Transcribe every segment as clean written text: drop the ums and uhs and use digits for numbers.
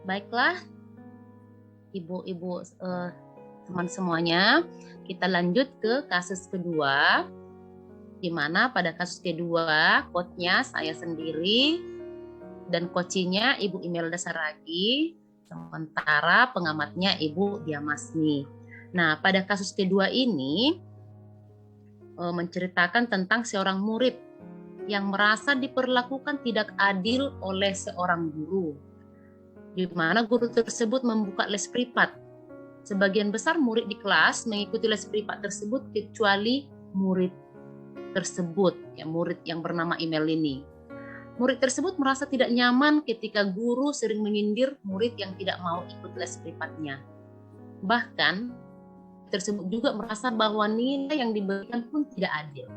Baiklah, ibu-ibu teman semuanya, kita lanjut ke kasus kedua, di mana pada kasus kedua coachnya saya sendiri dan coachingnya Ibu Imelda Saragi, sementara pengamatnya Ibu Diamasni. Nah, pada kasus kedua ini menceritakan tentang seorang murid yang merasa diperlakukan tidak adil oleh seorang guru, di mana guru tersebut membuka les privat. Sebagian besar murid di kelas mengikuti les privat tersebut kecuali murid tersebut, ya murid yang bernama Imel ini. Murid tersebut merasa tidak nyaman ketika guru sering menyindir murid yang tidak mau ikut les privatnya. Bahkan tersebut juga merasa bahwa nilai yang diberikan pun tidak adil.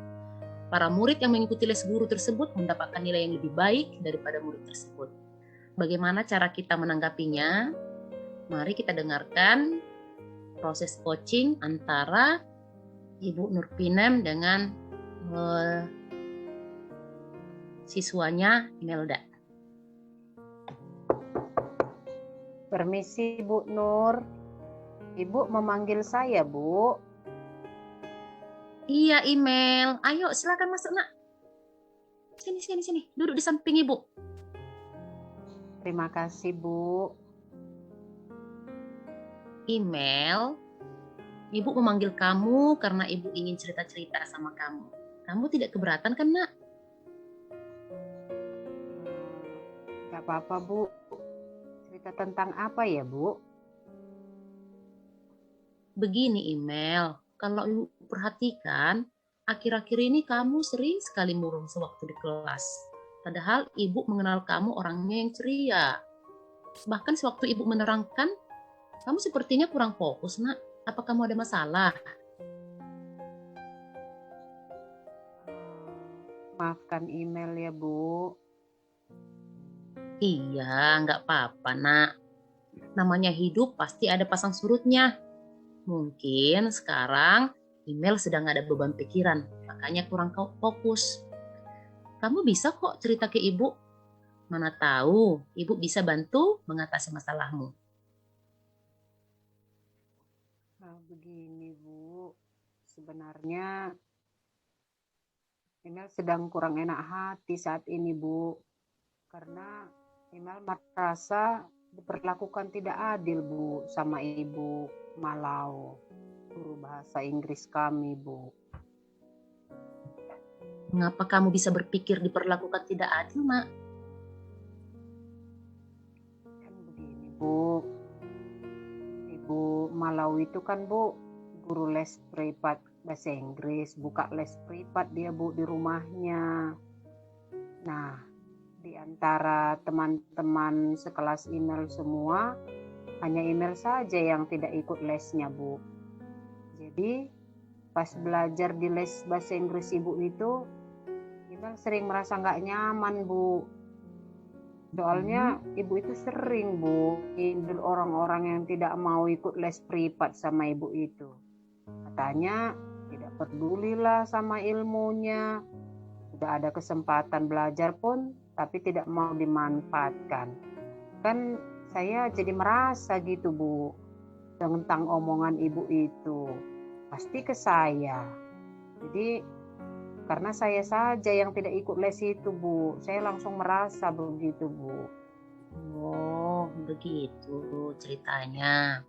Para murid yang mengikuti les guru tersebut mendapatkan nilai yang lebih baik daripada murid tersebut. Bagaimana cara kita menanggapinya? Mari kita dengarkan proses coaching antara Ibu Nurpinem dengan siswanya Imelda. Permisi Bu Nur, Ibu memanggil saya Bu. Iya Imel, ayo silakan masuk nak. Sini, duduk di samping Ibu. Terima kasih Bu. Imel, Ibu memanggil kamu karena Ibu ingin cerita-cerita sama kamu. Kamu tidak keberatan kan nak? Gak apa-apa Bu. Cerita tentang apa ya Bu? Begini Imel, kalau Ibu perhatikan, akhir-akhir ini kamu sering sekali murung sewaktu di kelas. Padahal Ibu mengenal kamu orangnya yang ceria. Bahkan sewaktu Ibu menerangkan, kamu sepertinya kurang fokus nak. Apa kamu ada masalah? Maafkan email ya Bu. Iya, nggak apa-apa nak. Namanya hidup pasti ada pasang surutnya. Mungkin sekarang email sedang ada beban pikiran, makanya kurang fokus. Kamu bisa kok cerita ke ibu. Mana tahu ibu bisa bantu mengatasi masalahmu. Begini Bu, sebenarnya email sedang kurang enak hati saat ini Bu. Karena email merasa diperlakukan tidak adil Bu sama Ibu Malau, guru bahasa Inggris kami Bu. Mengapa kamu bisa berpikir diperlakukan tidak adil, nak? Kan begini Bu, Ibu Malau itu kan Bu guru les privat bahasa Inggris, buka les privat dia Bu di rumahnya. Nah, di antara teman-teman sekelas email semua, hanya email saja yang tidak ikut lesnya Bu. Jadi pas belajar di les bahasa Inggris Ibu itu, email sering merasa nggak nyaman Bu. Soalnya Ibu itu sering Bu nyindir orang-orang yang tidak mau ikut les privat sama Ibu itu. Katanya tidak pedulilah sama ilmunya, sudah ada kesempatan belajar pun tapi tidak mau dimanfaatkan. Kan saya jadi merasa gitu Bu, tentang omongan Ibu itu pasti ke saya. Jadi karena saya saja yang tidak ikut les itu Bu, saya langsung merasa begitu Bu. Oh, begitu ceritanya.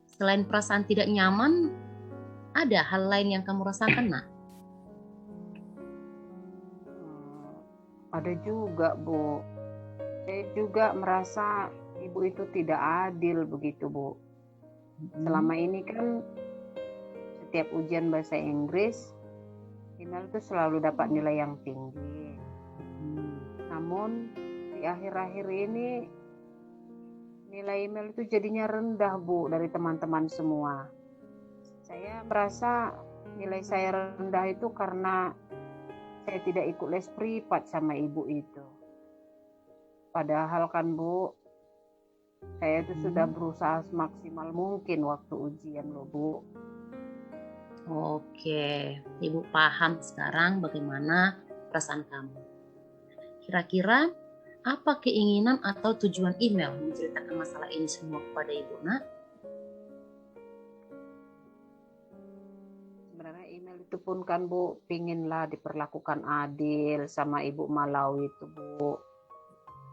Selain perasaan tidak nyaman, ada hal lain yang kamu rasakan, nak? Ada juga Bu, saya juga merasa Ibu itu tidak adil begitu Bu. Selama ini kan setiap ujian bahasa Inggris, email itu selalu dapat nilai yang tinggi. Namun di akhir-akhir ini nilai email itu jadinya rendah Bu dari teman-teman semua. Saya merasa nilai saya rendah itu karena saya tidak ikut les privat sama Ibu itu. Padahal kan Bu, saya itu sudah berusaha semaksimal mungkin waktu ujian loh Bu. Oke, Ibu paham sekarang bagaimana perasaan kamu. Kira-kira Apa keinginan atau tujuan email menceritakan masalah ini semua kepada Ibu, Nak? Sebenarnya email itu pun kan Bu, pinginlah diperlakukan adil sama Ibu Malau itu Bu.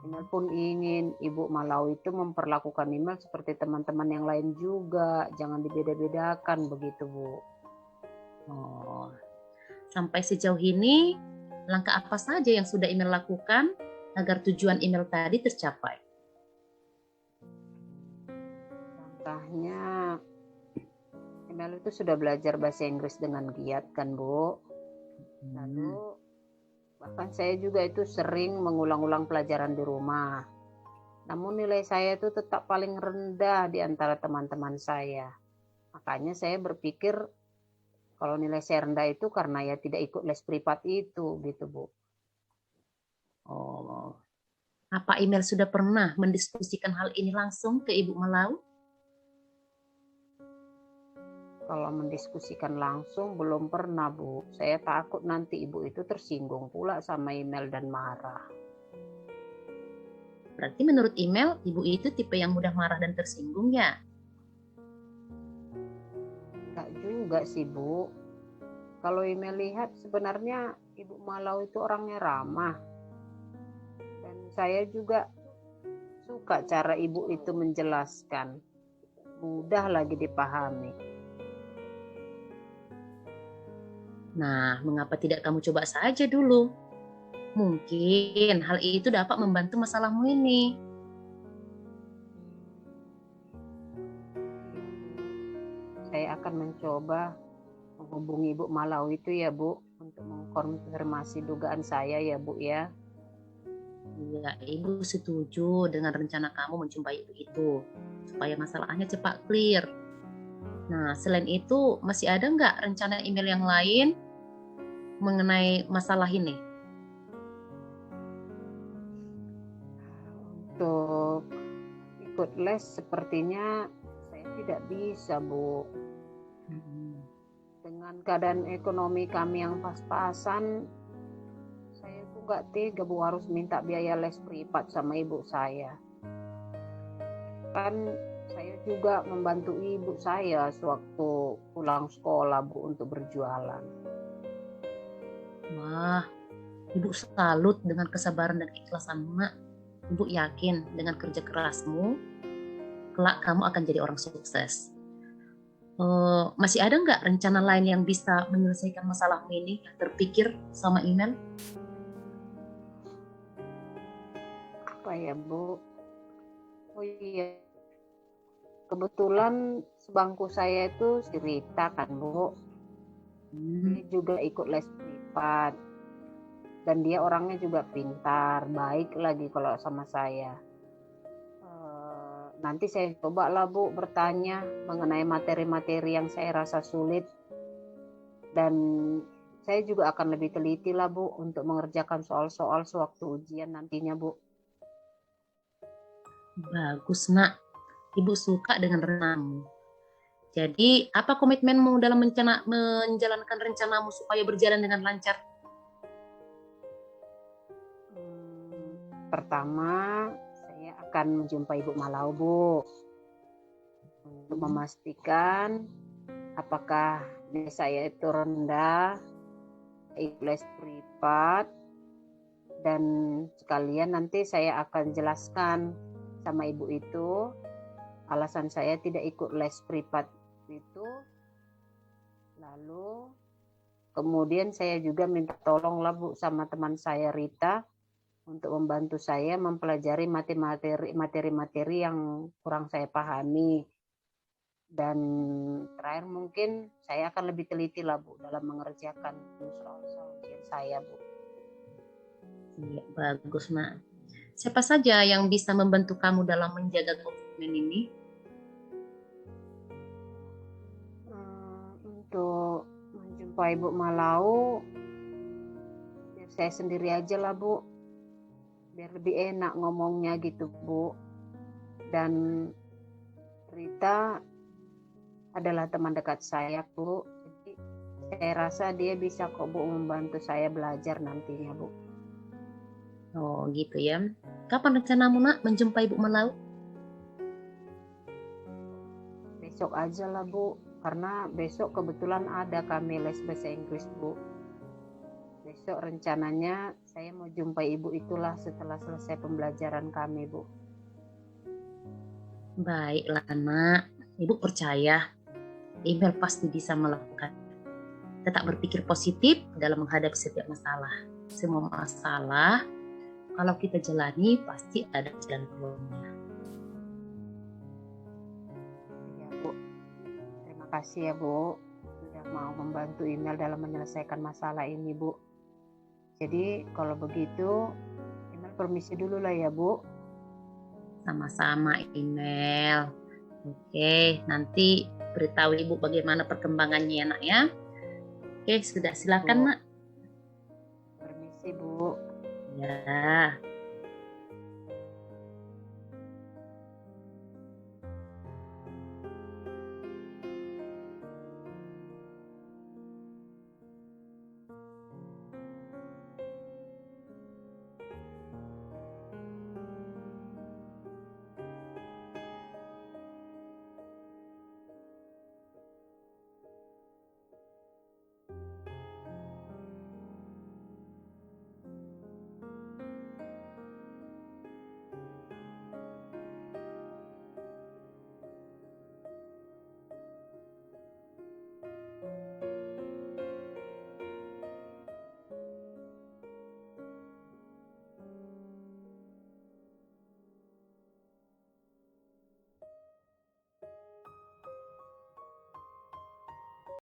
Email pun ingin Ibu Malau itu memperlakukan email seperti teman-teman yang lain juga, jangan dibeda-bedakan begitu Bu. Oh, sampai sejauh ini, langkah apa saja yang sudah email lakukan agar tujuan email tadi tercapai? Langkahnya, email itu sudah belajar bahasa Inggris dengan giat kan Bu. Lalu bahkan saya juga itu sering mengulang-ulang pelajaran di rumah. Namun nilai saya itu tetap paling rendah di antara teman-teman saya. Makanya saya berpikir kalau nilai saya rendah itu karena ya tidak ikut les privat itu gitu Bu. Oh, apa email sudah pernah mendiskusikan hal ini langsung ke Ibu Malau? Kalau mendiskusikan langsung belum pernah Bu. Saya takut nanti Ibu itu tersinggung pula sama email dan marah. Berarti menurut email, Ibu itu tipe yang mudah marah dan tersinggung ya? Enggak juga sih Bu. Kalau email lihat sebenarnya Ibu Malau itu orangnya ramah. Dan saya juga suka cara Ibu itu menjelaskan. Mudah lagi dipahami. Nah, mengapa tidak kamu coba saja dulu? Mungkin hal itu dapat membantu masalahmu ini. Saya akan mencoba menghubungi Ibu Malau itu ya Bu, untuk mengkonfirmasi dugaan saya ya Bu ya. Ya, Ibu setuju dengan rencana kamu menjumpai Ibu itu, supaya masalahnya cepat clear. Nah, selain itu, masih ada nggak rencana email yang lain mengenai masalah ini? Untuk ikut les sepertinya saya tidak bisa Bu. Dengan keadaan ekonomi kami yang pas-pasan, saya tuh nggak tega Bu harus minta biaya les privat sama ibu saya. Kan saya juga membantu ibu saya sewaktu pulang sekolah Bu untuk berjualan. Wah, Ibu salut dengan kesabaran dan keikhlasanmu, Nak. Ibu yakin dengan kerja kerasmu, kelak kamu akan jadi orang sukses. Masih ada nggak rencana lain yang bisa menyelesaikan masalahmu ini yang terpikir sama email? Apa ya Bu? Oh iya, kebetulan sebangku saya itu si Rita kan Bu. Dia juga ikut les privat. Dan dia orangnya juga pintar, baik lagi kalau sama saya. Nanti saya coba lah Bu bertanya mengenai materi-materi yang saya rasa sulit. Dan saya juga akan lebih teliti lah Bu untuk mengerjakan soal-soal sewaktu ujian nantinya Bu. Bagus, Nak. Ibu suka dengan rencanamu. Jadi, apa komitmenmu dalam menjalankan rencanamu supaya berjalan dengan lancar? Pertama, saya akan menjumpai Ibu Malau Bu untuk memastikan apakah nilai saya itu rendah, les privat, dan sekalian nanti saya akan jelaskan sama ibu itu alasan saya tidak ikut les privat itu. Lalu kemudian saya juga minta tolong lah Bu sama teman saya Rita untuk membantu saya mempelajari materi-materi yang kurang saya pahami. Dan terakhir mungkin saya akan lebih teliti lah Bu dalam mengerjakan soal-soal ujian saya Bu. Ya, bagus, Nak. Siapa saja yang bisa membantu kamu dalam menjaga komitmen ini? Untuk menjumpai Bu Malau, biar saya sendiri aja lah Bu, biar lebih enak ngomongnya gitu Bu. Dan Rita adalah teman dekat saya Bu, jadi saya rasa dia bisa kok Bu membantu saya belajar nantinya Bu. Oh gitu ya. Kapan rencanamu nak menjumpai Ibu Melau? Besok aja lah Bu, karena besok kebetulan ada kami les bahasa Inggris Bu. Besok rencananya saya mau jumpai Ibu itulah setelah selesai pembelajaran kami Bu. Baiklah nak, Ibu percaya Email pasti bisa melakukan. Tetap berpikir positif dalam menghadapi setiap masalah. Semua masalah kalau kita jalani pasti ada jalan keluarnya. Ya Bu, terima kasih ya Bu sudah mau membantu Email dalam menyelesaikan masalah ini Bu. Jadi kalau begitu Email permisi dulu lah ya Bu. Sama-sama Email. Oke, nanti beritahu Ibu bagaimana perkembangannya ya nak ya. Oke, sudah silakan Bu. nak. Permisi Bu. Ya.